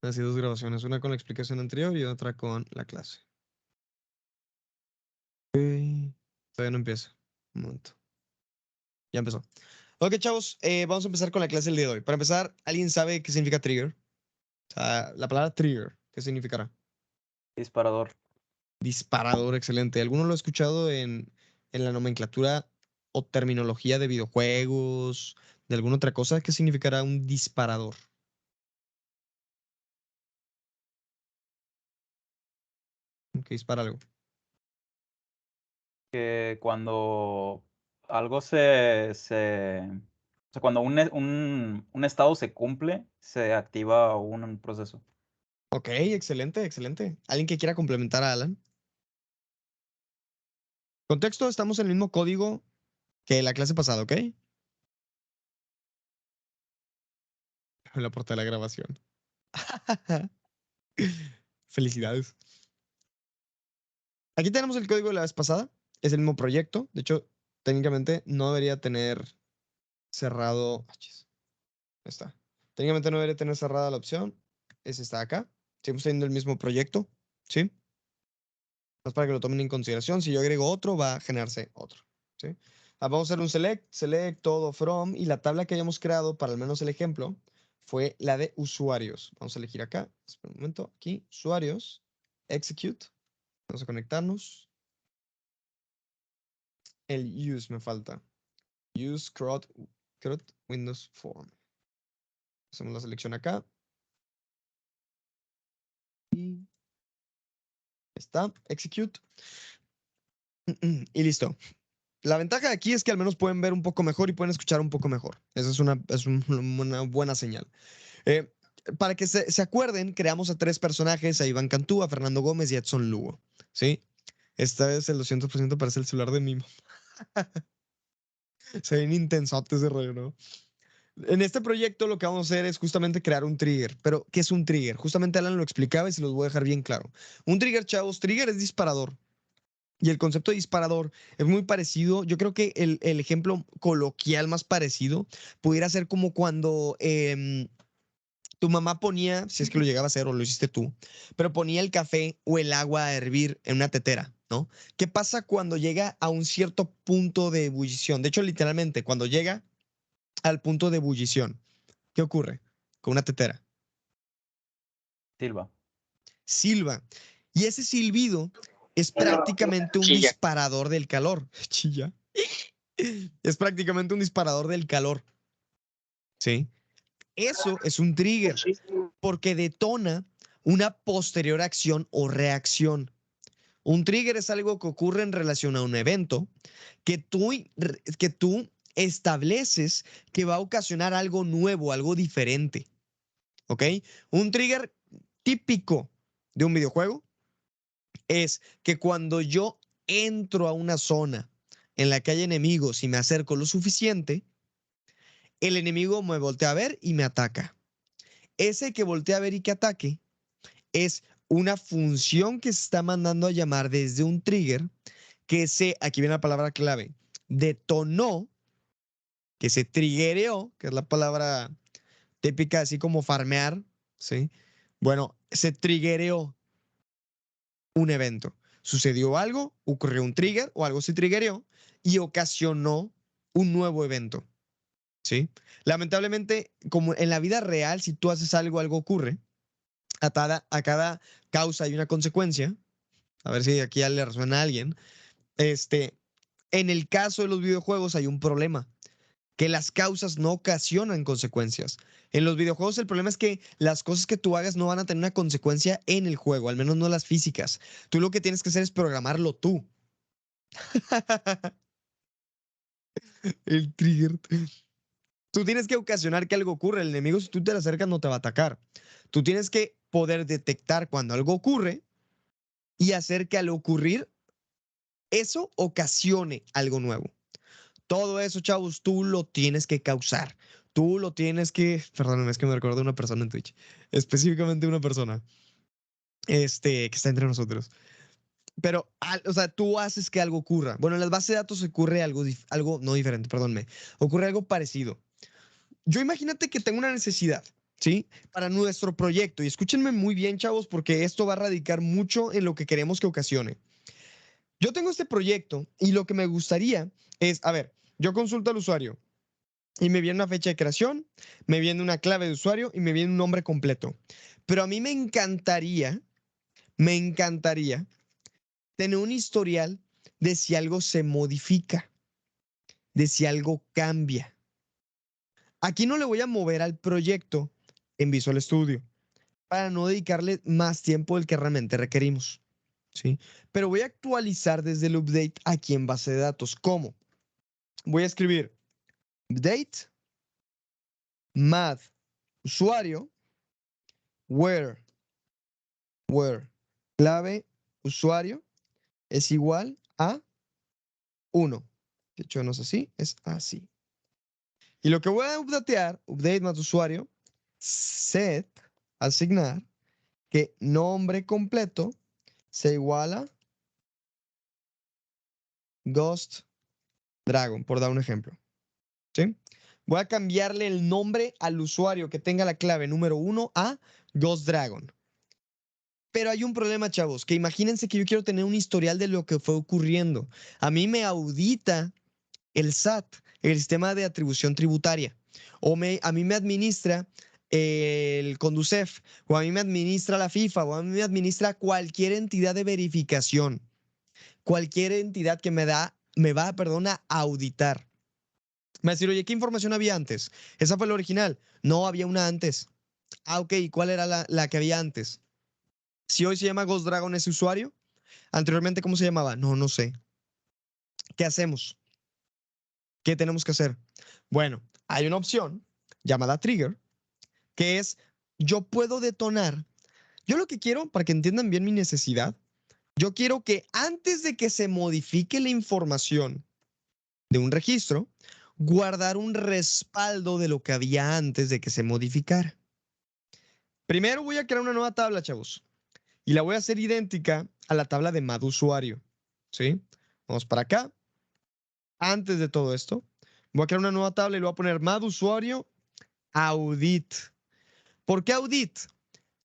Así dos grabaciones, una con la explicación anterior y otra con la clase. Ok. Todavía no empieza. Un momento. Ya empezó. Ok, chavos, vamos a empezar con la clase del día de hoy. Para empezar, ¿alguien sabe qué significa trigger? O sea, la palabra trigger, ¿qué significará? Disparador. Disparador, excelente. ¿Alguno lo ha escuchado en la nomenclatura o terminología de videojuegos, de alguna otra cosa? ¿Qué significará un disparador? Que dispara algo. Que cuando algo o sea, cuando un estado se cumple, se activa un proceso. Ok, excelente, excelente. ¿Alguien que quiera complementar a Alan? Contexto, estamos en el mismo código que la clase pasada, ¿ok? La portada de la grabación. Felicidades. Aquí tenemos el código de la vez pasada. Es el mismo proyecto. De hecho, técnicamente no debería tener cerrado. Ahí está. Técnicamente no debería tener cerrada la opción. Ese está acá. Seguimos teniendo el mismo proyecto. ¿Sí? Más para que lo tomen en consideración. Si yo agrego otro, va a generarse otro. ¿Sí? Vamos a hacer un select todo from. Y la tabla que hayamos creado, para al menos el ejemplo, fue la de usuarios. Vamos a elegir acá. Espera un momento. Aquí, usuarios. Execute. Vamos a conectarnos. El use me falta. Use CRUD Windows Form. Hacemos la selección acá. Y está. Execute. Y listo. La ventaja de aquí es que al menos pueden ver un poco mejor y pueden escuchar un poco mejor. Esa es una buena señal. Eh, para que se acuerden, creamos a 3 personajes, a Iván Cantú, a Fernando Gómez y a Edson Lugo. ¿Sí? Esta vez el 200% parece el celular de Mimo. Se ven intensotes de rollo, ¿no? En este proyecto lo que vamos a hacer es justamente crear un trigger. Pero, ¿qué es un trigger? Justamente Alan lo explicaba y se los voy a dejar bien claro. Un trigger, chavos, trigger es disparador. Y el concepto de disparador es muy parecido. Yo creo que el ejemplo coloquial más parecido pudiera ser como cuando tu mamá ponía, si es que lo llegaba a hacer o lo hiciste tú, pero ponía el café o el agua a hervir en una tetera, ¿no? ¿Qué pasa cuando llega a un cierto punto de ebullición? De hecho, literalmente, cuando llega al punto de ebullición, ¿qué ocurre con una tetera? Silva. Silba. Y ese silbido es prácticamente un Chilla. disparador del calor. Chilla. Es prácticamente un disparador del calor. ¿Sí? Eso es un trigger porque detona una posterior acción o reacción. Un trigger es algo que ocurre en relación a un evento que tú estableces que va a ocasionar algo nuevo, algo diferente. ¿Ok? Un trigger típico de un videojuego es que cuando yo entro a una zona en la que hay enemigos y me acerco lo suficiente, el enemigo me voltea a ver y me ataca. Ese que voltea a ver y que ataque es una función que se está mandando a llamar desde un trigger que aquí viene la palabra clave, detonó, que se triggereó, que es la palabra típica así como farmear, ¿sí? Bueno, se triggereó un evento. Sucedió algo, ocurrió un trigger o algo se triggereó y ocasionó un nuevo evento, ¿sí? Lamentablemente, como en la vida real, si tú haces algo, algo ocurre. A cada causa hay una consecuencia. A ver si aquí ya le resuena a alguien. En el caso de los videojuegos hay un problema, que las causas no ocasionan consecuencias. En los videojuegos el problema es que las cosas que tú hagas no van a tener una consecuencia en el juego, al menos no las físicas. Tú lo que tienes que hacer es programarlo tú. El trigger. Tú tienes que ocasionar que algo ocurra. El enemigo, si tú te le acercas, no te va a atacar. Tú tienes que poder detectar cuando algo ocurre y hacer que al ocurrir eso ocasione algo nuevo. Todo eso, chavos, tú lo tienes que causar. Tú lo tienes que. Perdóname, es que me recuerdo de una persona en Twitch. Específicamente una persona. Que está entre nosotros. Pero, o sea, tú haces que algo ocurra. Bueno, en las bases de datos ocurre algo no diferente, perdónme. Ocurre algo parecido. Yo imagínate que tengo una necesidad. ¿sí? Para nuestro proyecto. Y escúchenme muy bien, chavos, porque esto va a radicar mucho en lo que queremos que ocasione. Yo tengo este proyecto y lo que me gustaría es, a ver, yo consulto al usuario y me viene una fecha de creación, me viene una clave de usuario y me viene un nombre completo. Pero a mí me encantaría tener un historial de si algo se modifica, de si algo cambia. Aquí no le voy a mover al proyecto en Visual Studio para no dedicarle más tiempo del que realmente requerimos, ¿sí? Pero voy a actualizar desde el update aquí en base de datos. ¿Cómo? Voy a escribir update math usuario where clave usuario es igual a 1. De hecho, no es así, es así. Y lo que voy a updatear, update math usuario, set, asignar, que nombre completo se iguala Ghost Dragon, por dar un ejemplo. ¿Sí? Voy a cambiarle el nombre al usuario que tenga la clave número 1 a Ghost Dragon. Pero hay un problema, chavos, que imagínense que yo quiero tener un historial de lo que fue ocurriendo. A mí me audita el SAT, el sistema de atribución tributaria, a mí me administra el Conducef, o a mí me administra la FIFA, o a mí me administra cualquier entidad de verificación, cualquier entidad que me va, a auditar. Me va a decir, oye, ¿qué información había antes? ¿Esa fue la original? No, había una antes. Ah, ok, ¿y cuál era la que había antes? Si hoy se llama Ghost Dragon ese usuario, anteriormente, ¿cómo se llamaba? No, no sé. ¿Qué hacemos? ¿Qué tenemos que hacer? Bueno, hay una opción llamada trigger, que es yo puedo detonar. Yo lo que quiero, para que entiendan bien mi necesidad, yo quiero que antes de que se modifique la información de un registro, guardar un respaldo de lo que había antes de que se modificara. Primero voy a crear una nueva tabla, chavos, y la voy a hacer idéntica a la tabla de math usuario. ¿Sí? Vamos para acá. Antes de todo esto, voy a crear una nueva tabla y le voy a poner math usuario audit. ¿Por qué audit?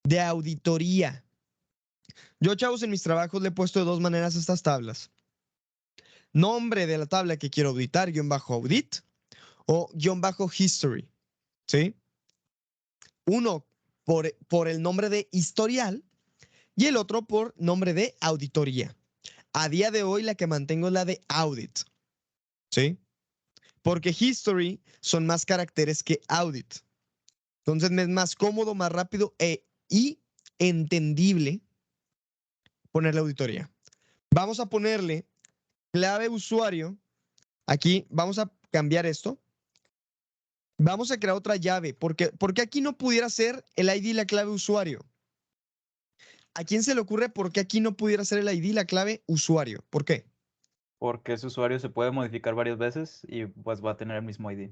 De auditoría. Yo, chavos, en mis trabajos le he puesto de dos maneras estas tablas. Nombre de la tabla que quiero auditar, _audit o _history. ¿Sí? Uno por el nombre de historial y el otro por nombre de auditoría. A día de hoy la que mantengo es la de audit. ¿Sí? Porque history son más caracteres que audit. Entonces me es más cómodo, más rápido y entendible ponerle auditoría. Vamos a ponerle clave usuario. Aquí vamos a cambiar esto. Vamos a crear otra llave. Porque aquí no pudiera ser el ID y la clave usuario. ¿A quién se le ocurre por qué aquí no pudiera ser el ID y la clave usuario? ¿Por qué? Porque ese usuario se puede modificar varias veces y pues va a tener el mismo ID.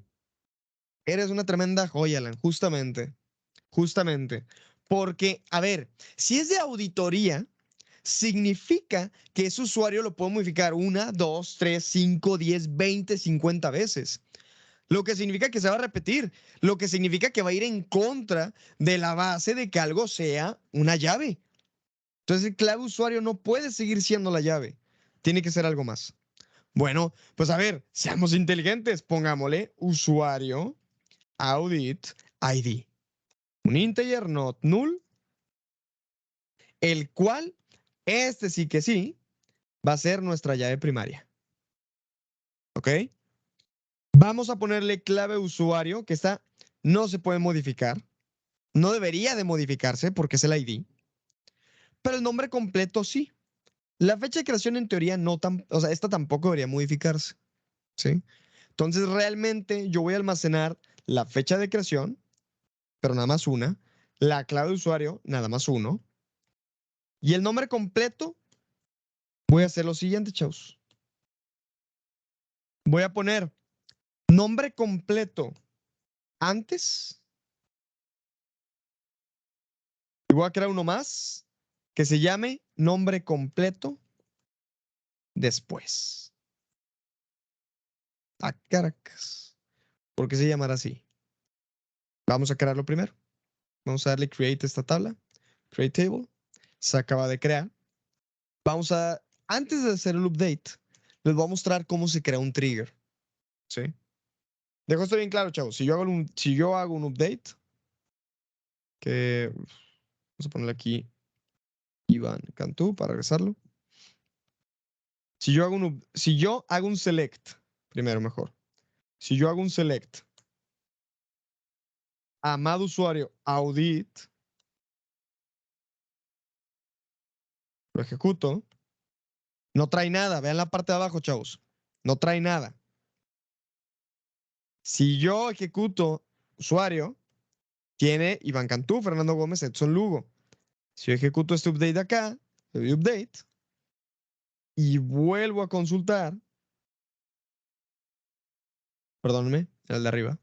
Eres una tremenda joya, Alan, justamente. Justamente. Porque, a ver, si es de auditoría, significa que ese usuario lo puedo modificar 1, 2, 3, 5, 10, 20, 50 veces. Lo que significa que se va a repetir. Lo que significa que va a ir en contra de la base de que algo sea una llave. Entonces, el clave usuario no puede seguir siendo la llave. Tiene que ser algo más. Bueno, pues a ver, seamos inteligentes. Pongámosle usuario audit ID. Un integer not null, el cual, este sí que sí, va a ser nuestra llave primaria. ¿Ok? Vamos a ponerle clave usuario, que esta no se puede modificar. No debería de modificarse porque es el ID. Pero el nombre completo sí. La fecha de creación en teoría no tan, o sea, esta tampoco debería modificarse. ¿Sí? Entonces realmente yo voy a almacenar la fecha de creación, pero nada más una. La clave de usuario, nada más uno. Y el nombre completo, voy a hacer lo siguiente, chavos. Voy a poner nombre completo antes. Y voy a crear uno más que se llame nombre completo después. A Caracas. ¿Por qué se llamará así? Vamos a crearlo primero. Vamos a darle create esta tabla. Create table. Se acaba de crear. Antes de hacer el update, les voy a mostrar cómo se crea un trigger. ¿Sí? Dejo esto bien claro, chavos. Si yo hago un update, que vamos a ponerle aquí Iván Cantú para regresarlo. Si yo hago un select, primero mejor. Si yo hago un select, amado usuario, audit, lo ejecuto, no trae nada. Vean la parte de abajo, chavos. No trae nada. Si yo ejecuto usuario, tiene Iván Cantú, Fernando Gómez, Edson Lugo. Si yo ejecuto este update de acá, le doy update y vuelvo a consultar. Perdónenme, era el de arriba.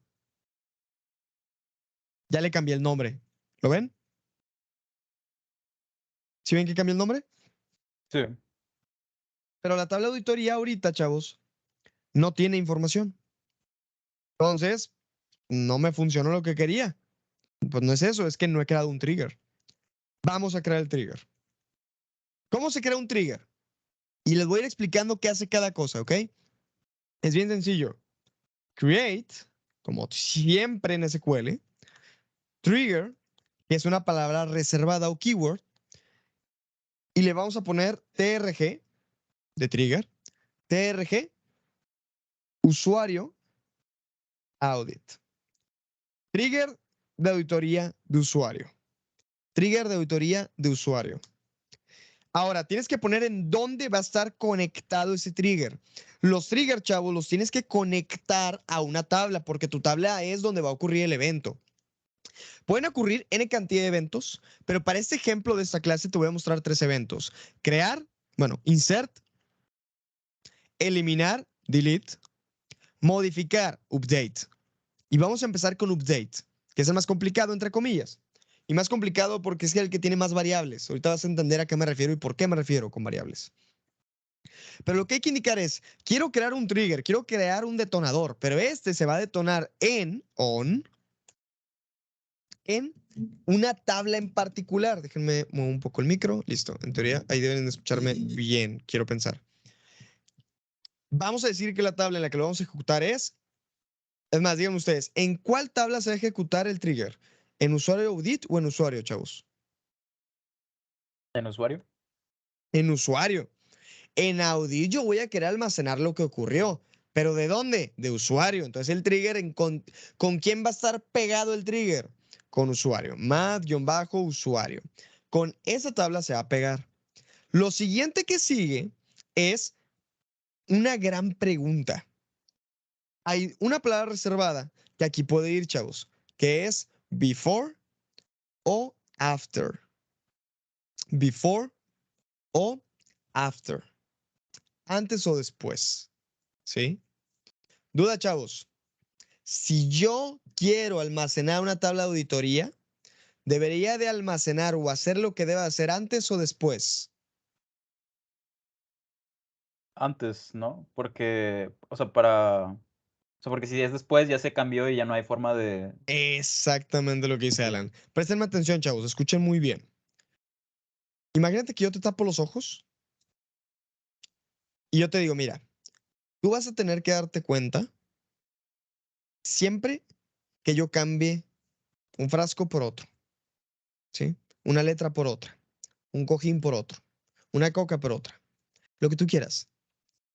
Ya le cambié el nombre. ¿Lo ven? ¿Sí ven que cambié el nombre? Sí. Pero la tabla de auditoría ahorita, chavos, no tiene información. Entonces, no me funcionó lo que quería. Pues no es eso, es que no he creado un trigger. Vamos a crear el trigger. ¿Cómo se crea un trigger? Y les voy a ir explicando qué hace cada cosa, ¿ok? Es bien sencillo. Create, como siempre en SQL, trigger, que es una palabra reservada o keyword, y le vamos a poner TRG de trigger, TRG, usuario, audit. Trigger de auditoría de usuario. Trigger de auditoría de usuario. Ahora, tienes que poner en dónde va a estar conectado ese trigger. Los triggers, chavos, los tienes que conectar a una tabla porque tu tabla es donde va a ocurrir el evento. Pueden ocurrir N cantidad de eventos, pero para este ejemplo de esta clase te voy a mostrar 3 eventos. Crear, insert, eliminar, delete, modificar, update. Y vamos a empezar con update, que es el más complicado, entre comillas. Y más complicado porque es el que tiene más variables. Ahorita vas a entender a qué me refiero y por qué me refiero con variables. Pero lo que hay que indicar es, quiero crear un trigger, quiero crear un detonador, pero este se va a detonar en una tabla en particular. Déjenme mover un poco el micro. Listo. En teoría, ahí deben escucharme bien, quiero pensar. Vamos a decir que la tabla en la que lo vamos a ejecutar es más, díganme ustedes, ¿en cuál tabla se va a ejecutar el trigger? ¿En usuario audit o en usuario, chavos? ¿En usuario? En usuario. En audit yo voy a querer almacenar lo que ocurrió. ¿Pero de dónde? De usuario. Entonces el trigger, ¿con quién va a estar pegado el trigger? Con usuario. Mat-usuario. Con esa tabla se va a pegar. Lo siguiente que sigue es una gran pregunta. Hay una palabra reservada que aquí puede ir, chavos, que es before o after. Before o after. Antes o después. ¿Sí? Duda, chavos. Si yo quiero almacenar una tabla de auditoría, ¿debería de almacenar o hacer lo que deba hacer antes o después? Antes, ¿no? Porque, porque si es después ya se cambió y ya no hay forma de... Exactamente lo que dice Sí. Alan. Préstenme atención, chavos. Escuchen muy bien. Imagínate que yo te tapo los ojos y yo te digo, mira, tú vas a tener que darte cuenta siempre que yo cambie un frasco por otro, ¿sí? Una letra por otra, un cojín por otro, una coca por otra, lo que tú quieras.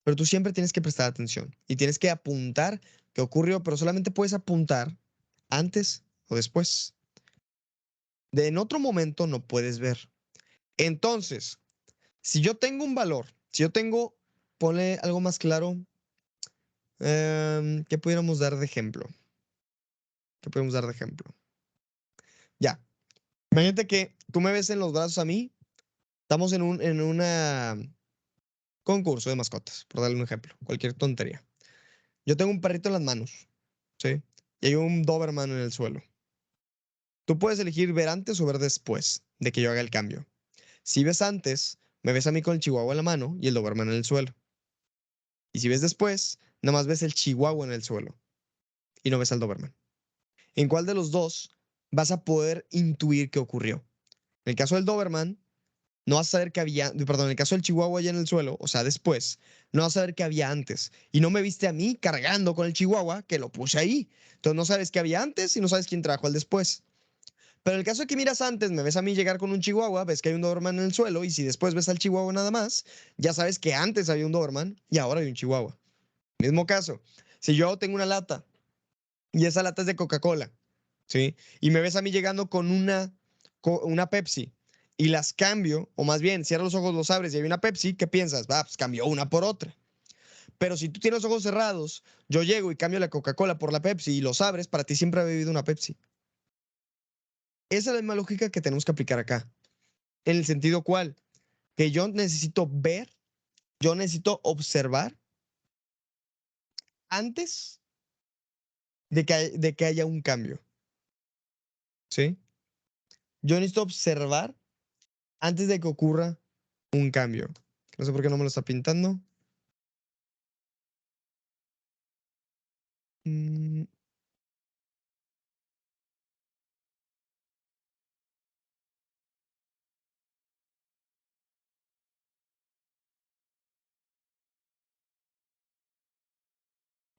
Pero tú siempre tienes que prestar atención y tienes que apuntar qué ocurrió, pero solamente puedes apuntar antes o después. En otro momento no puedes ver. Entonces, si yo tengo un valor, si yo tengo, ponle algo más claro, ¿qué pudiéramos dar de ejemplo? ¿Qué podemos dar de ejemplo? Ya. Imagínate que tú me ves en los brazos a mí. Estamos en una concurso de mascotas, por darle un ejemplo. Cualquier tontería. Yo tengo un perrito en las manos, ¿sí? Y hay un Doberman en el suelo. Tú puedes elegir ver antes o ver después de que yo haga el cambio. Si ves antes, me ves a mí con el chihuahua en la mano y el Doberman en el suelo. Y si ves después, nada más ves el chihuahua en el suelo y no ves al Doberman. ¿En cuál de los dos vas a poder intuir qué ocurrió. En el caso del Doberman, no vas a saber qué había, perdón, en el caso del Chihuahua allá en el suelo, o sea, después, no vas a saber qué había antes. Y no me viste a mí cargando con el Chihuahua, que lo puse ahí. Entonces no sabes qué había antes y no sabes quién trajo el después. Pero en el caso de que miras antes, me ves a mí llegar con un Chihuahua, ves que hay un Doberman en el suelo, y si después ves al Chihuahua nada más, ya sabes que antes había un Doberman y ahora hay un Chihuahua. Mismo caso, si yo tengo una lata y esa lata es de Coca-Cola, ¿sí? Y me ves a mí llegando con una Pepsi y las cambio, o más bien, cierras los ojos, los abres y hay una Pepsi, ¿qué piensas? Va, pues cambió una por otra. Pero si tú tienes los ojos cerrados, yo llego y cambio la Coca-Cola por la Pepsi y los abres, para ti siempre ha bebido una Pepsi. Esa es la misma lógica que tenemos que aplicar acá. En el sentido cual, que yo necesito ver, yo necesito observar antes de que haya un cambio, ¿sí? Yo necesito observar antes de que ocurra un cambio. No sé por qué no me lo está pintando. Mm,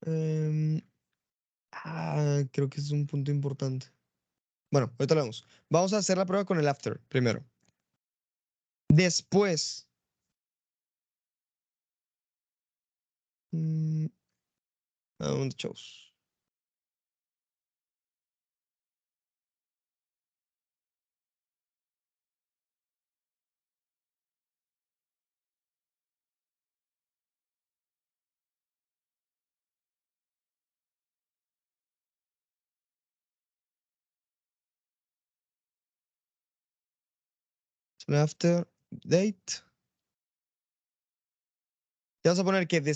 em, creo que es un punto importante. Bueno, ahorita lo vemos. Vamos a hacer la prueba con el after primero. Después. mm, ¿Dónde, chavos? El after date. Ya vamos a poner que de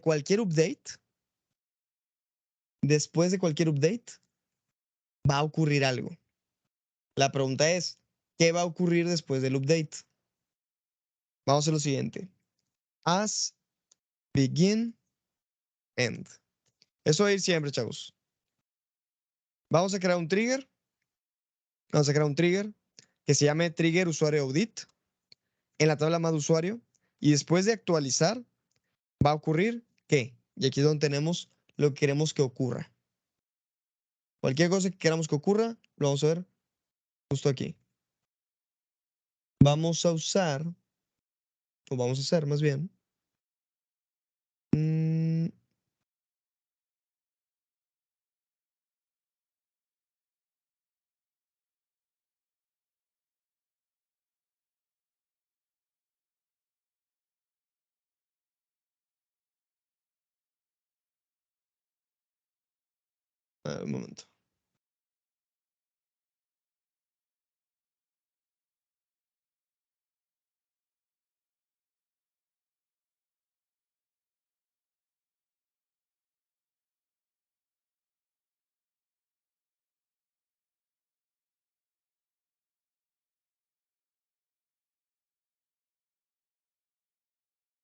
cualquier update, después de cualquier update, va a ocurrir algo. La pregunta es, ¿qué va a ocurrir después del update? Vamos a hacer lo siguiente. As, begin, end. Eso va a ir siempre, chavos. Vamos a crear un trigger. Vamos a crear un trigger que se llame trigger usuario audit en la tabla más de usuario. Y después de actualizar, va a ocurrir ¿qué? Y aquí es donde tenemos lo que queremos que ocurra. Cualquier cosa que queramos que ocurra, lo vamos a ver justo aquí. Vamos a usar, o vamos a hacer más bien. mm, un momento.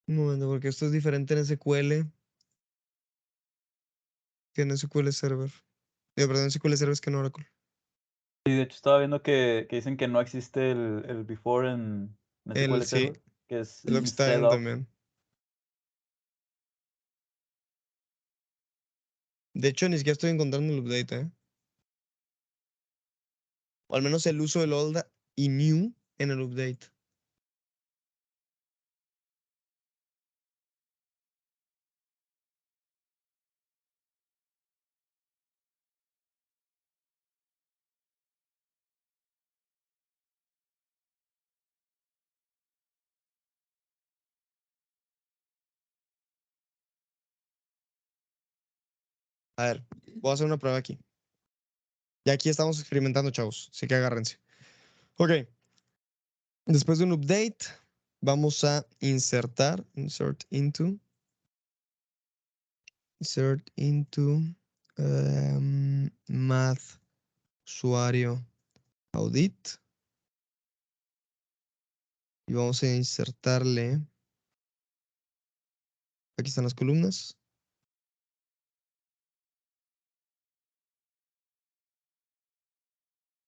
Un momento, porque esto es diferente en SQL que en SQL Server. Perdón, en SQL Server es que en Oracle. Sí, de hecho estaba viendo que dicen que no existe el before en El SQL sí, Server, que es es lo que está instead viendo of. también. De hecho, ni siquiera estoy encontrando el update, ¿eh? O al menos el uso del old y new en el update. A ver, voy a hacer una prueba aquí. Y aquí estamos experimentando, chavos. Así que agárrense. Ok. Después de un update, vamos a insertar, insert into math usuario audit. Y vamos a insertarle, aquí están las columnas.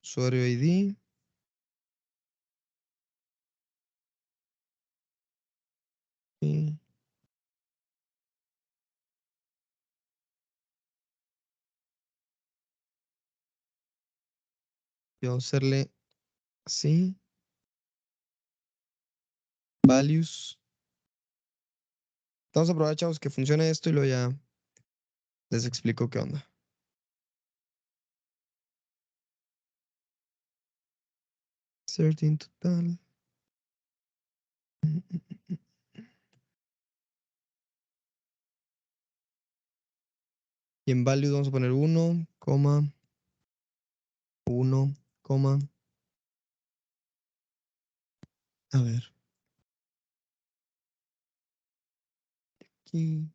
usuario ID. Y vamos a hacerle así. Values. Vamos a probar, chavos, que funcione esto y luego ya les explico qué onda. Certain total. Y en values vamos a poner 1, 1, a ver. Aquí.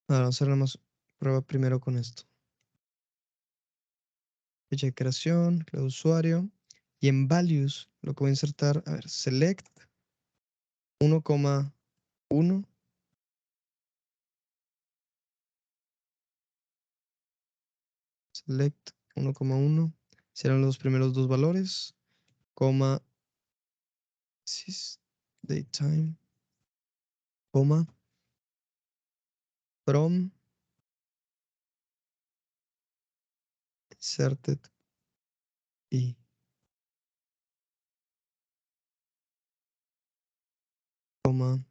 Ahora vamos a hacer nada más prueba primero con esto. Fecha de creación, clave de usuario. Y en values lo que voy a insertar, a ver, select 1,1. Select 1,1. Serán los primeros dos valores. Coma. Datetime. Coma. From. Inserted. Y. Coma.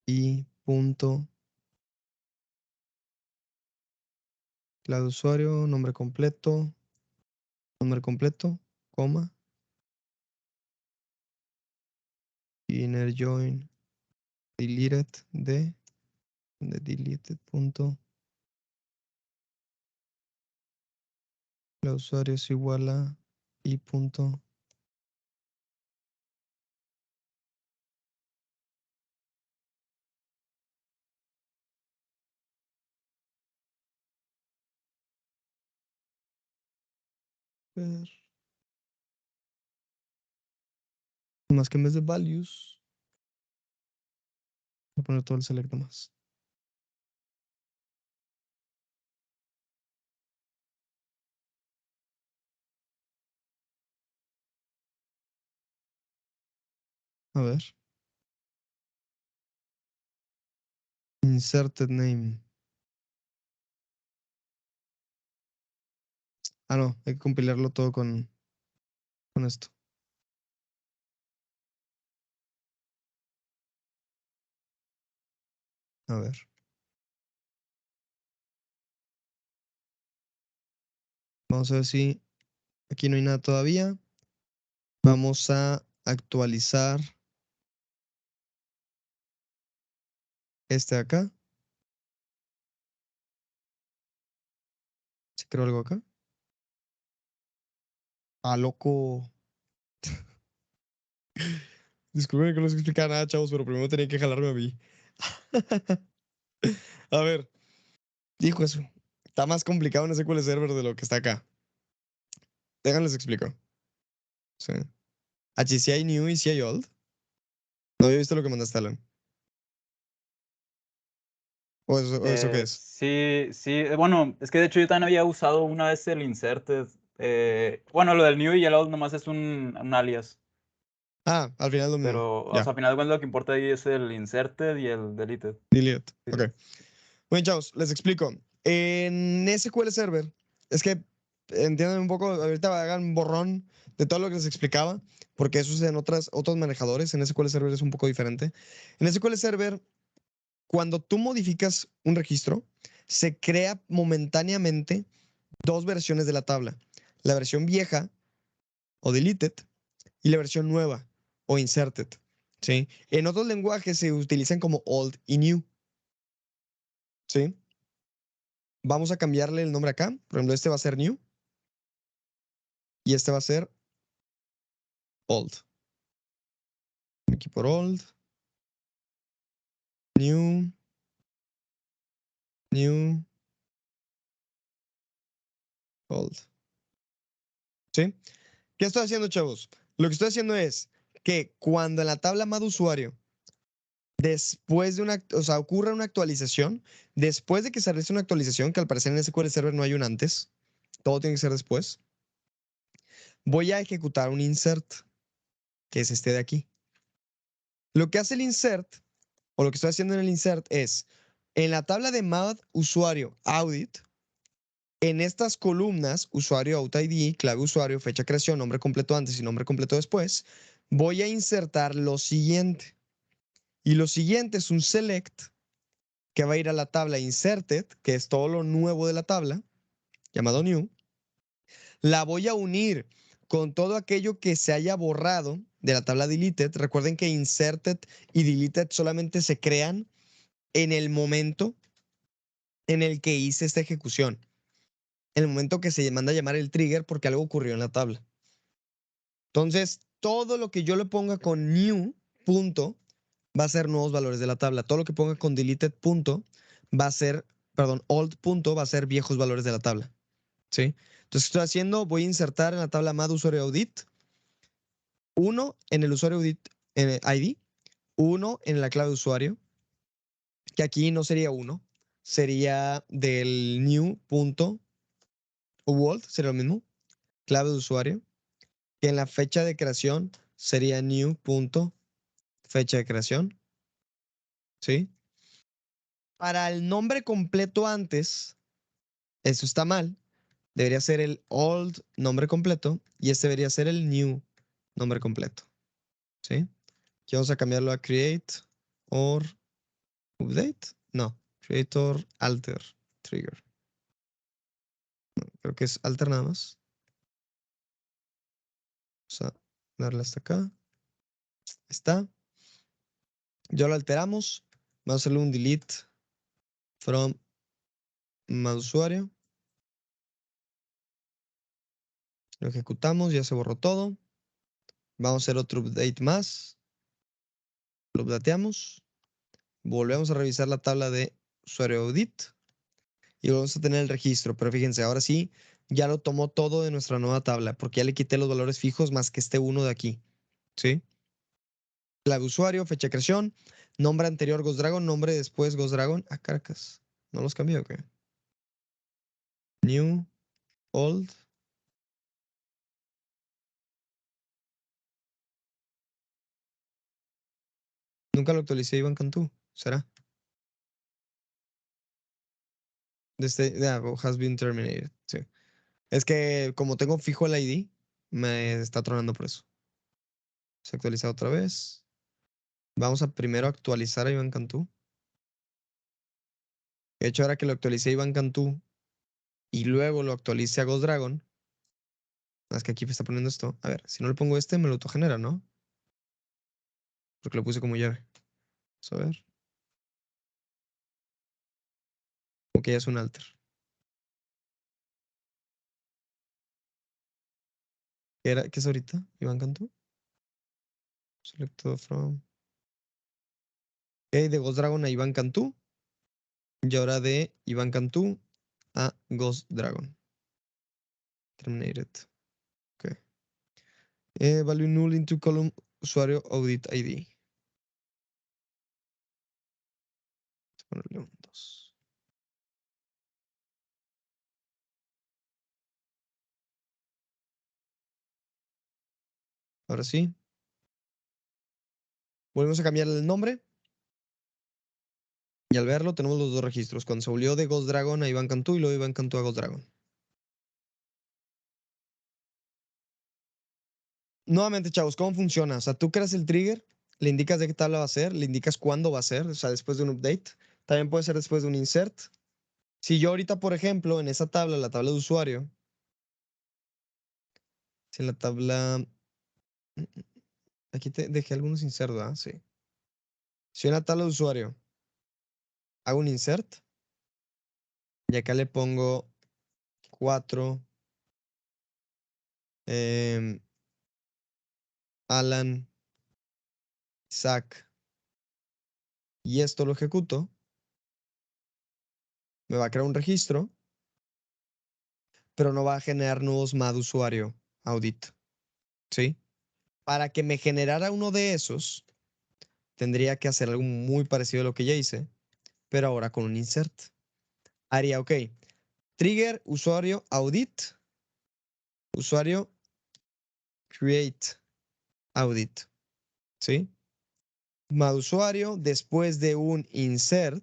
Y. Punto. Clave de usuario. Nombre completo. Nombre completo. Coma. Inner join. Deleted. De deleted. Punto. Clave de usuario es igual a. Y punto. Ver. Más que en vez de values. Voy a poner todo el select más. A ver. Inserted name. Ah, no, hay que compilarlo todo con esto. A ver. Vamos a ver si aquí no hay nada todavía. Vamos a actualizar este de acá. ¿Se creó algo acá? Ah, loco. Disculpen que no les explicara nada, chavos, pero primero tenía que jalarme a mí. A ver, dijo eso. Está más complicado en SQL Server de lo que está acá. Déjenles explico. Sí. Si hay new y si hay old. No había visto lo que mandaste, Alan. ¿O eso qué es? Sí, sí. Bueno, es que de hecho yo también había usado una vez el inserted. Bueno, lo del new y el old nomás es un alias. Ah, al final lo mismo. Pero, o Ya. sea, al final de cuentas lo que importa ahí es el inserted y el deleted. Delete. Ok. Delete. Bueno, chavos, les explico. En SQL Server, es que entiendan un poco, ahorita hagan un borrón de todo lo que les explicaba, porque eso es en otros manejadores. En SQL Server es un poco diferente. En SQL Server, cuando tú modificas un registro, se crea momentáneamente dos versiones de la tabla. La versión vieja o deleted y la versión nueva o inserted. ¿Sí? En otros lenguajes se utilizan como old y new. ¿Sí? Vamos a cambiarle el nombre acá. Por ejemplo, este va a ser new y este va a ser old. Aquí por old. New. Old. ¿Sí? ¿Qué estoy haciendo, chavos? Lo que estoy haciendo es que cuando en la tabla más de usuario, después de una, o sea, ocurra una actualización, después de que se realice una actualización, que al parecer en SQL Server no hay un antes, todo tiene que ser después, voy a ejecutar un insert, que es este de aquí. Lo que hace el insert, o lo que estoy haciendo en el insert es, en la tabla de MAD usuario audit, en estas columnas, usuario AuthID, clave usuario, fecha de creación, nombre completo antes y nombre completo después, voy a insertar lo siguiente. Y lo siguiente es un select que va a ir a la tabla inserted, que es todo lo nuevo de la tabla, llamado new. La voy a unir con todo aquello que se haya borrado de la tabla deleted. Recuerden que inserted y deleted solamente se crean en el momento en el que hice esta ejecución. En el momento que se manda a llamar el trigger porque algo ocurrió en la tabla. Entonces, todo lo que yo le ponga con new punto va a ser nuevos valores de la tabla. Todo lo que ponga con deleted punto va a ser, perdón, old punto va a ser viejos valores de la tabla. ¿Sí? Entonces, ¿qué estoy haciendo? Voy a insertar en la tabla MAD usuario audit, 1 en el usuario audit en el ID, 1 en la clave de usuario, que aquí no sería 1, sería del new punto old, sería lo mismo, clave de usuario, que en la fecha de creación sería new punto fecha de creación, ¿sí? Para el nombre completo antes, eso está mal. Debería ser el old nombre completo y este debería ser el new nombre completo, ¿sí? Aquí vamos a cambiarlo a create or update. No, create or alter trigger. No, creo que es alter nada más. Vamos a darle hasta acá. Ahí está. Ya lo alteramos. Vamos a hacerle un delete from más usuario. Lo ejecutamos, ya se borró todo. Vamos a hacer otro update más. Lo updateamos. Volvemos a revisar la tabla de usuario audit y vamos a tener el registro. Pero fíjense, ahora sí, ya lo tomó todo de nuestra nueva tabla porque ya le quité los valores fijos más que este uno de aquí. ¿Sí? Clave usuario, fecha de creación, nombre anterior Ghost Dragon, nombre después Ghost Dragon. Ah, caracas. ¿No los cambié o qué? New, old. Nunca lo actualicé Iván Cantú. ¿Será? Has been terminated. Sí. Es que como tengo fijo el ID, me está tronando por eso. Se actualiza otra vez. Vamos a primero actualizar a Iván Cantú. De hecho, ahora que lo actualicé a Iván Cantú y luego lo actualice a Ghost Dragon, es que aquí me está poniendo esto. A ver, si no le pongo este, me lo autogenera, ¿no? Porque lo puse como llave. Vamos a ver. Ok, ya es un alter. ¿Qué es ahorita? Iván Cantú. Select from. Ok, de Ghost Dragon a Iván Cantú. Y ahora de Iván Cantú a Ghost Dragon. Terminated. Ok. Value null into column usuario audit ID. Vamos a ponerle un 2. Ahora sí. Volvemos a cambiar el nombre. Y al verlo tenemos los dos registros. Cuando se volvió de Ghost Dragon a Iván Cantú y luego Iván Cantú a Ghost Dragon. Nuevamente, chavos, ¿cómo funciona? O sea, tú creas el trigger, le indicas de qué tabla va a ser, le indicas cuándo va a ser, o sea, después de un update. También puede ser después de un insert. Si yo ahorita, por ejemplo, en esa tabla, la tabla de usuario, si en la tabla... Aquí te dejé algunos insertos, ¿verdad? Sí. Si en la tabla de usuario hago un insert y acá le pongo 4, Alan, Isaac y esto lo ejecuto, me va a crear un registro, pero no va a generar nuevos MAD usuario audit, ¿sí? Para que me generara uno de esos, tendría que hacer algo muy parecido a lo que ya hice, pero ahora con un insert. Haría, ok, trigger usuario audit, usuario create audit, ¿sí? MAD usuario después de un insert,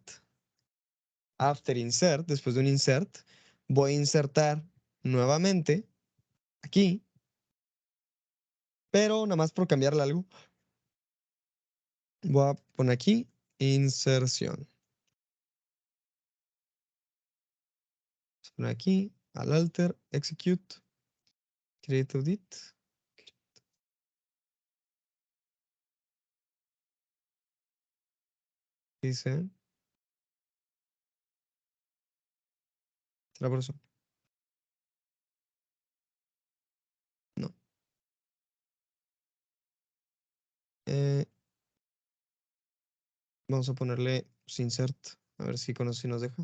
after insert, después de un insert, voy a insertar nuevamente aquí, pero nada más por cambiarle algo, voy a poner aquí inserción. Vamos a poner aquí al alter, execute, create audit. Dice, ¿será por eso? No. Eh, Vamos a ponerle insert, a ver si con eso sí nos deja.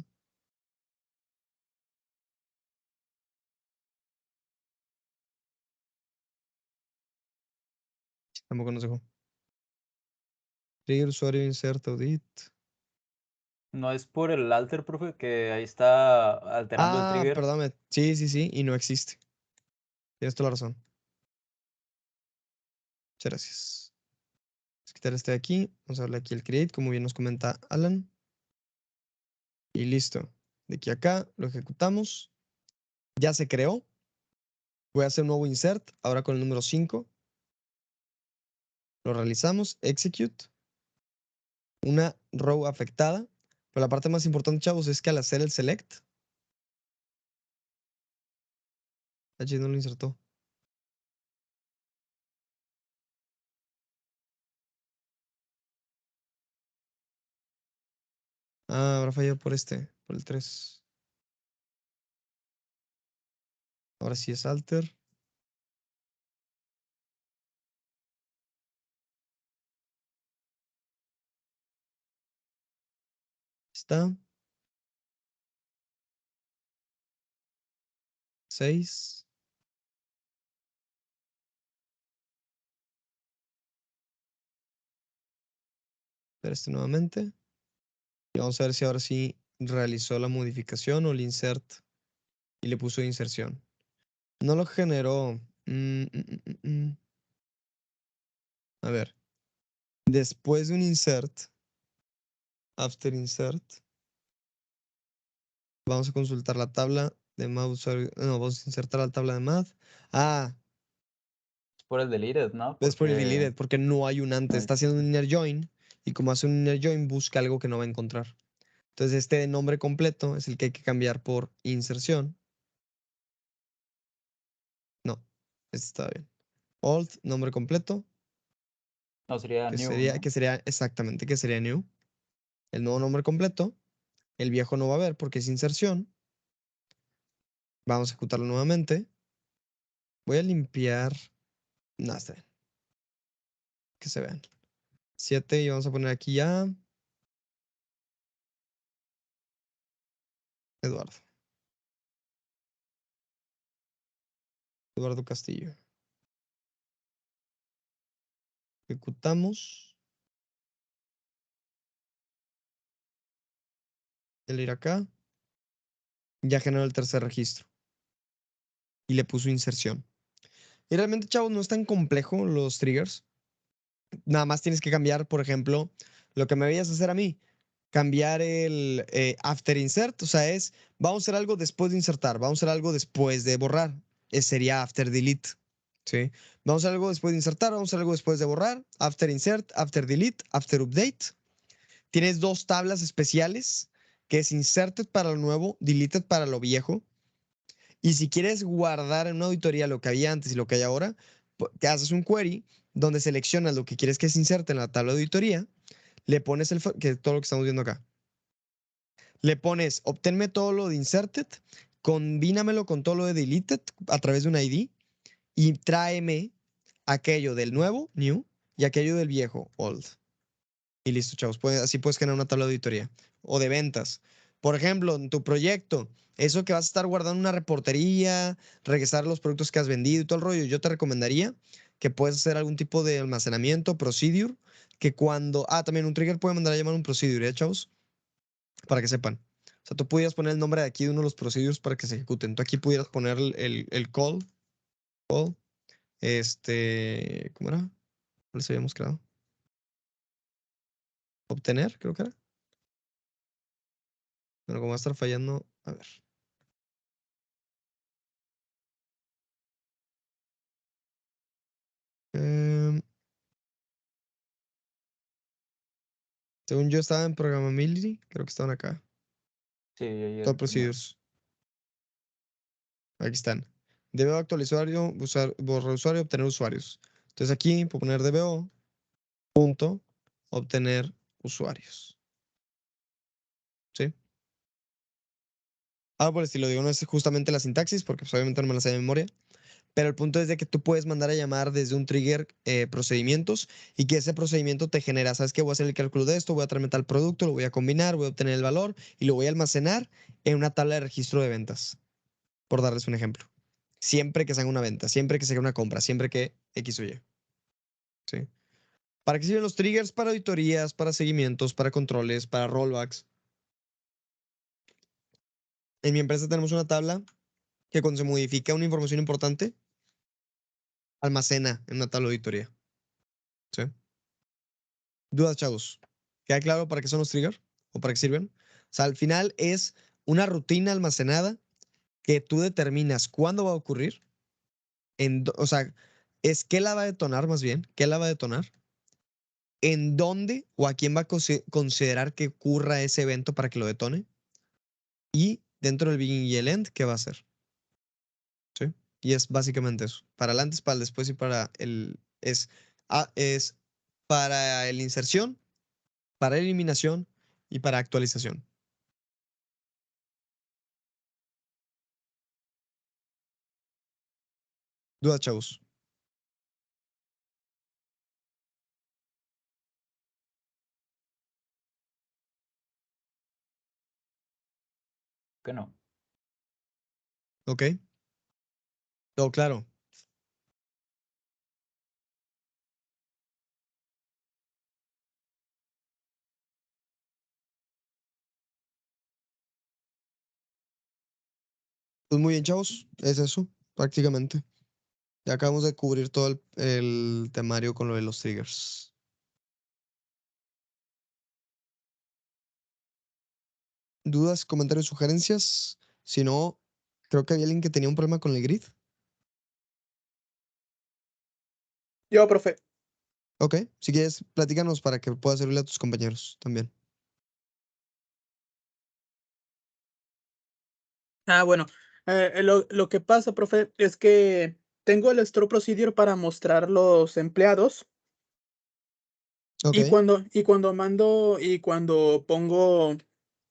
Tampoco nos dejó. Trigger usuario insert audit. No es por el alter, profe, que ahí está alterando el Ah, trigger. perdóname. Sí, sí, sí, y no existe. Tienes toda la razón. Muchas gracias. Vamos a quitar este de aquí. Vamos a darle aquí el create, como bien nos comenta Alan. Y listo. De aquí a acá lo ejecutamos. Ya se creó. Voy a hacer un nuevo insert, ahora con el número 5. Lo realizamos. Execute. Una row afectada. Pero la parte más importante, chavos, es que al hacer el select. Allí no lo insertó. Ah, habrá fallado por por el 3. Ahora sí es alter. Está. 6. Ver este nuevamente. Y vamos a ver si ahora sí realizó la modificación o el insert y le puso inserción. No lo generó. A ver. Después de un insert, after insert, vamos a consultar la tabla de math. No, vamos a insertar la tabla de math. Ah, Es por el deleted, ¿no? es por el Porque deleted, porque no hay un antes. no Está haciendo un existe. inner join y como hace un inner join, busca algo que no va a encontrar. Entonces, este nombre completo es el que hay que cambiar por inserción. No, este está bien. Alt, nombre completo, No, sería new, ¿no? que sería exactamente, que sería new. El nuevo nombre completo. El viejo no va a haber porque es inserción. Vamos a ejecutarlo nuevamente. Voy a limpiar. No, está bien. Que se vean. 7 y vamos a poner aquí ya Eduardo. Eduardo Castillo. Ejecutamos. El ir acá. Ya generó el tercer registro. Y le puso inserción. Y realmente, chavos, no es tan complejo los triggers. Nada más tienes que cambiar, por ejemplo, lo que me veías hacer a mí. Cambiar el after insert. O sea, vamos a hacer algo después de insertar. Vamos a hacer algo después de borrar. Sería after delete. ¿Sí? Vamos a hacer algo después de insertar. Vamos a hacer algo después de borrar. After insert, after delete, after update. Tienes dos tablas especiales, que es inserted para lo nuevo, deleted para lo viejo. Y si quieres guardar en una auditoría lo que había antes y lo que hay ahora, que haces un query donde seleccionas lo que quieres que se inserte en la tabla de auditoría, le pones que todo lo que estamos viendo acá. Le pones, obténme todo lo de inserted, combínamelo con todo lo de deleted a través de un ID y tráeme aquello del nuevo, new, y aquello del viejo, old. Y listo, chavos. Así puedes generar una tabla de auditoría. O de ventas. Por ejemplo, en tu proyecto, eso que vas a estar guardando una reportería, regresar los productos que has vendido y todo el rollo, yo te recomendaría que puedes hacer algún tipo de almacenamiento, procedure, que cuando... Ah, también un trigger puede mandar a llamar un procedure, ¿eh, chavos? Para que sepan. O sea, tú pudieras poner el nombre de aquí de uno de los procedures para que se ejecuten. Tú aquí pudieras poner el call, ¿cómo era? ¿Cuál les habíamos creado? Obtener, creo que era. Bueno, como va a estar fallando, a ver. Em, según yo estaba en Programmability, creo que estaban acá. Sí, ahí Top el primero. Procedures. Aquí están. DBO actualizar usuario, borrar usuario, obtener usuarios. Entonces aquí puedo poner DBO, punto, obtener usuarios. ¿Sí? Algo por el estilo, digo, no es justamente la sintaxis, porque pues, obviamente no me la sé de memoria. Pero el punto es de que tú puedes mandar a llamar desde un trigger procedimientos y que ese procedimiento te genera, ¿sabes qué? Voy a hacer el cálculo de esto, voy a traer tal producto, lo voy a combinar, voy a obtener el valor y lo voy a almacenar en una tabla de registro de ventas, por darles un ejemplo. Siempre que se haga una venta, siempre que se haga una compra, siempre que X o Y. ¿Sí? ¿Para qué sirven los triggers? Para auditorías, para seguimientos, para controles, para rollbacks. En mi empresa tenemos una tabla que cuando se modifica una información importante, almacena en una tabla de auditoría. ¿Sí? Dudas, chavos. ¿Queda claro para qué son los triggers o para qué sirven? O sea, al final es una rutina almacenada que tú determinas cuándo va a ocurrir, o sea, es qué la va a detonar más bien, qué la va a detonar, en dónde o a quién va a considerar que ocurra ese evento para que lo detone y dentro del begin y el end, qué va a hacer. ¿Sí? Y es básicamente eso. Para el antes, para el después y para el... es para el inserción, para eliminación y para actualización. Dudas, chavos. Que no. ¿Ok? Todo claro. Pues muy bien, chavos. Es eso, prácticamente. Ya acabamos de cubrir todo el temario con lo de los triggers. ¿Dudas, comentarios, sugerencias? Si no, creo que había alguien que tenía un problema con el grid. Yo, profe. Ok, si quieres, platícanos para que pueda servirle a tus compañeros también. Bueno, lo que pasa, profe, es que tengo el store procedure para mostrar los empleados Ok. y cuando pongo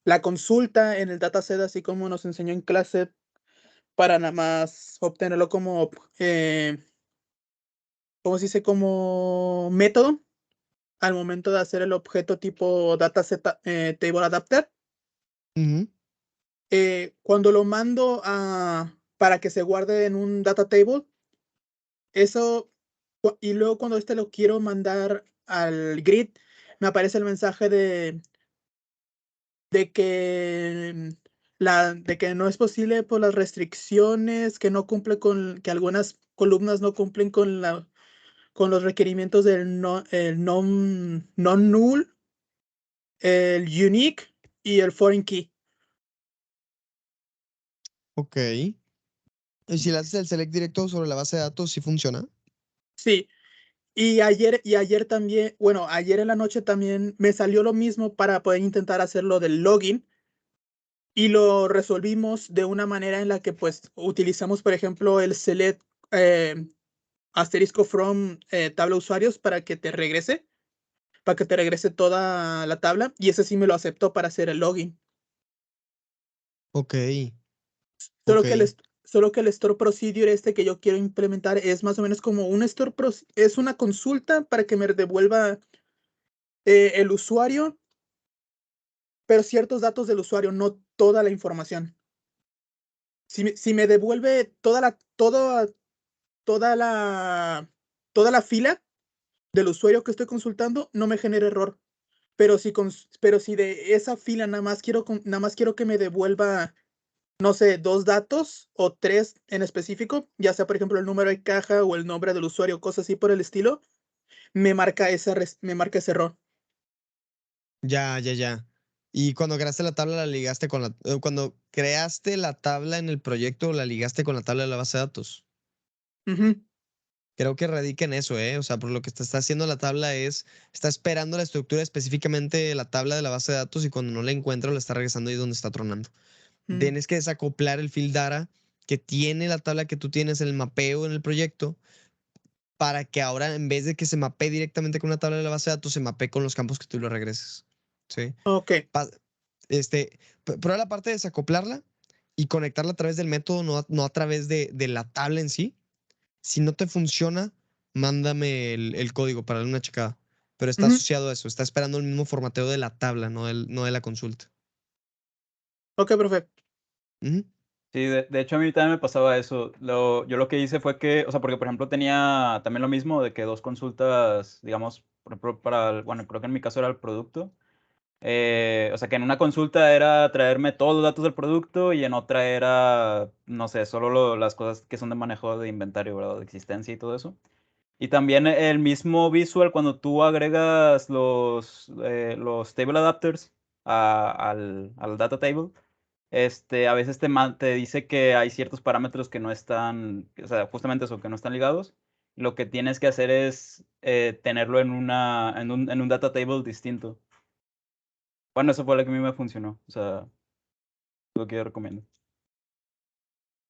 la consulta en el dataset, así como nos enseñó en clase, para nada más obtenerlo como, ¿cómo se dice? Como método al momento de hacer el objeto tipo dataset table adapter. Ujú. Cuando lo mando para que se guarde en un data table, eso, y luego cuando lo quiero mandar al grid, me aparece el mensaje de que de que no es posible por las restricciones, que no cumple que algunas columnas no cumplen con los requerimientos del non null, el unique y el foreign key. Ok. ¿Y si le haces el select directo sobre la base de datos, sí funciona? Sí. Y ayer también, bueno, ayer en la noche también me salió lo mismo para poder intentar hacerlo del login y lo resolvimos de una manera en la que pues utilizamos, por ejemplo, el select asterisco from tabla usuarios para que te regrese toda la tabla y ese sí me lo aceptó para hacer el login. Ok. Solo Ok. que solo que el store procedure que yo quiero implementar es más o menos como un es una consulta para que me devuelva el usuario, pero ciertos datos del usuario, no toda la información. Si me devuelve toda la fila del usuario que estoy consultando, no me genera error. Pero si de esa fila nada más quiero que me devuelva, no sé, 2 datos o 3 en específico, ya sea, por ejemplo, el número de caja o el nombre del usuario, cosas así por el estilo, me marca ese error. Ya. Y cuando creaste la tabla, la ligaste con cuando creaste la tabla en el proyecto, la ligaste con la tabla de la base de datos. Ujú. Creo que radica en eso, ¿eh? O sea, por lo que está haciendo la tabla está esperando la estructura específicamente de la tabla de la base de datos y cuando no la encuentra, la está regresando ahí donde está tronando. Mm. Tienes que desacoplar el field data que tiene la tabla que tú tienes, el mapeo en el proyecto, para que ahora en vez de que se mapee directamente con una tabla de la base de datos, se mapee con los campos que tú le regreses. ¿Sí? Ok. Prueba la parte de desacoplarla y conectarla a través del método, no a través de la tabla en sí. Si no te funciona, mándame el código para darle una checada. Pero está Ujú. asociado a eso, está esperando el mismo formateo de la tabla, no de la consulta. Ok, profe. Ujú. Sí, de hecho a mí también me pasaba eso. Yo lo que hice fue que, o sea, porque por ejemplo tenía también lo mismo de que 2 consultas, digamos, por ejemplo, bueno, creo que en mi caso era el producto. O sea, que en una consulta era traerme todos los datos del producto y en otra era, no sé, solo las cosas que son de manejo de inventario, ¿verdad? De existencia y todo eso. Y también el mismo visual, cuando tú agregas los table adapters al data table, a veces te dice que hay ciertos parámetros que no están, o sea, justamente eso, que no están ligados. Lo que tienes que hacer es tenerlo en un data table distinto. Bueno, eso fue lo que a mí me funcionó. O sea, lo que yo recomiendo.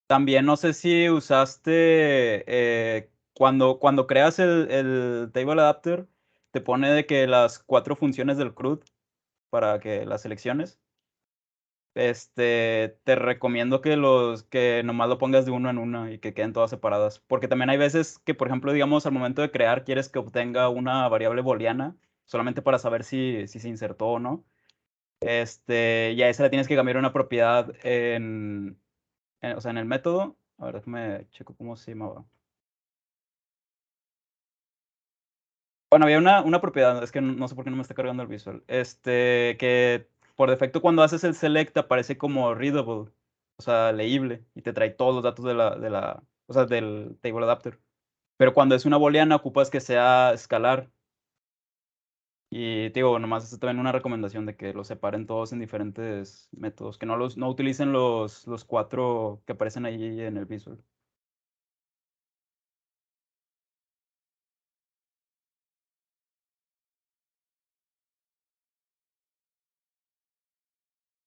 También no sé si usaste, cuando creas el table adapter, te pone de que las 4 funciones del CRUD para que las selecciones. Te recomiendo que nomás lo pongas de uno en uno y que queden todas separadas. Porque también hay veces que, por ejemplo, digamos, al momento de crear quieres que obtenga una variable booleana, solamente para saber si se insertó o no. Y a esa le tienes que cambiar una propiedad o sea, en el método. A ver, déjame checo cómo se llamaba. Bueno, había una propiedad, es que no sé por qué no me está cargando el visual. Que por defecto cuando haces el select aparece como readable, o sea, leíble, y te trae todos los datos o sea, del table adapter. Pero cuando es una booleana ocupas que sea escalar. Y te digo, nomás es también una recomendación de que los separen todos en diferentes métodos, que no utilicen los 4 que aparecen ahí en el visual.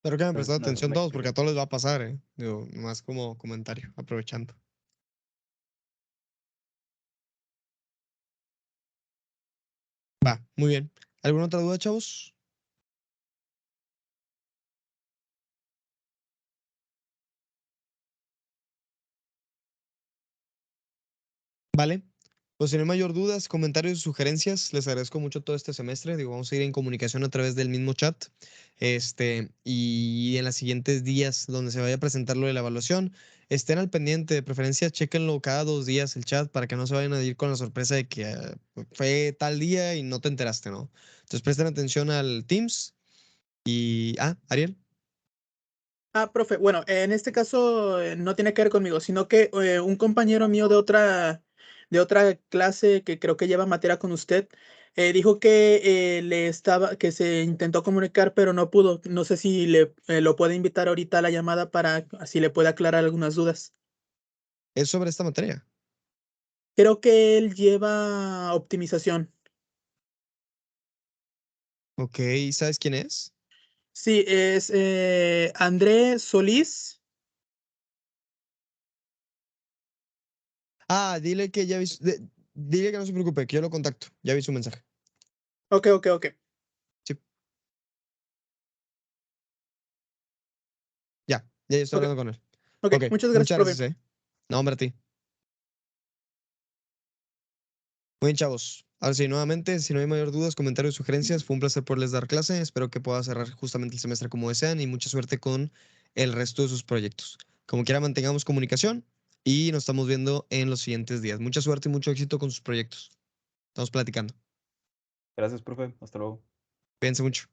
Espero que hayan Es prestado una atención todos, porque a explicación. todos les va a pasar, ¿eh? Digo, más como comentario, aprovechando. Va, muy bien. ¿Alguna otra duda, chavos? Vale. Pues si no hay mayor dudas, comentarios, sugerencias, les agradezco mucho todo este semestre. Digo, vamos a ir en comunicación a través del mismo chat. Y en los siguientes días, donde se vaya a presentar lo de la evaluación, estén al pendiente. De preferencia, chéquenlo cada 2 días el chat para que no se vayan a ir con la sorpresa de que fue tal día y no te enteraste, ¿no? Entonces presten atención al Teams. Ariel. Profe, bueno, en este caso no tiene que ver conmigo, sino que un compañero mío de otra clase que creo que lleva materia con usted, dijo que que se intentó comunicar, pero no pudo. No sé si lo puede invitar ahorita a la llamada para así le puede aclarar algunas dudas. Es sobre esta materia. Creo que él lleva optimización. Ok, ¿sabes quién es? Sí, es André Solís. Dile que ya vi, dile que no se preocupe, que yo lo contacto. Ya vi su mensaje. Ok, ok, ok. Sí, ya estoy Ok, hablando con él. ok. Ok, Muchas gracias, muchas profe. gracias, ¿eh? No, hombre, a ti. Muy bien, chavos. Ahora sí, nuevamente, si no hay mayor dudas, comentarios, sugerencias, fue un placer poderles dar clase. Espero que pueda cerrar justamente el semestre como desean y mucha suerte con el resto de sus proyectos. Como quiera, mantengamos comunicación y nos estamos viendo en los siguientes días. Mucha suerte y mucho éxito con sus proyectos. Estamos platicando. Gracias, profe. Hasta luego. Cuídense mucho.